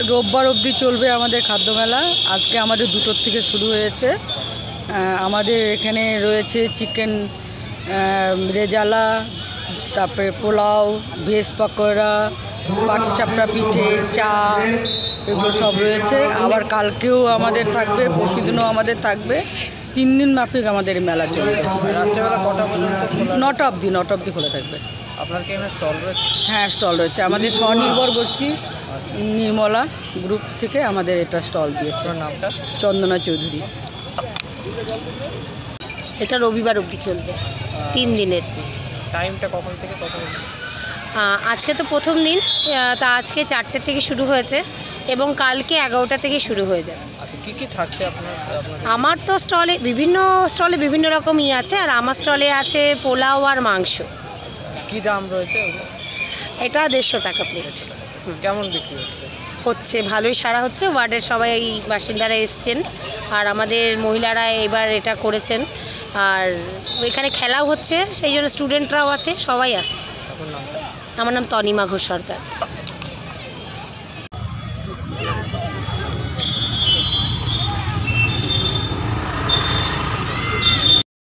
রোববার অবধি চলবে আমাদের খাদ্যমেলা। আজকে আমাদের 2টোর থেকে শুরু হয়েছে। আমাদের এখানে রয়েছে চিকেন রেজালা, তারপরে পোলাও, ভেজ পকোড়া, পাটিসাপটা পিঠে, চা, এগুলো সব রয়েছে। আবার কালকেও আমাদের থাকবে, পরশুদিনও আমাদের থাকবে। 3 দিন মাফিক আমাদের মেলা চলবে। রাত্রেবেলা কটা পর্যন্ত খোলা? 9টা অবধি খোলা থাকবে। আপনার কি এখানে স্টল রয়েছে? হ্যাঁ, স্টল রয়েছে। আমাদের স্বনির্ভর গোষ্ঠী নির্মলা গ্রুপ থেকে আমাদের এটা স্টল দিয়েছে। আপনার নামটা? চন্দনা চৌধুরী। এটা রবিবার অবধি চলবে, 3 দিনের। টাইমটা কখন থেকে কখন? আজকে তো প্রথম দিন, তা আজকে 4টে থেকে শুরু হয়েছে এবং কালকে 11টা থেকে শুরু হয়ে যাবে। আচ্ছা, কী কী থাকছে আপনার? আমার তো বিভিন্ন স্টলে বিভিন্ন রকম আছে, আর আমার স্টলে আছে পোলাও আর মাংস। কী দাম রয়েছে ওগুলো? এটা 150 টাকা প্লেট। কেমন বিক্রি হচ্ছে? হচ্ছে, ভালোই সারা হচ্ছে। ওয়ার্ডের সবাই বাসিন্দারা এসছেন, আর আমাদের মহিলারা এবার এটা করেছেন। আর এখানে খেলাও হচ্ছে, সেই জন্য স্টুডেন্টরাও আছে, সবাই আসছে। আপনার নামটা? আমার নাম তনিমা ঘোষ সরকার।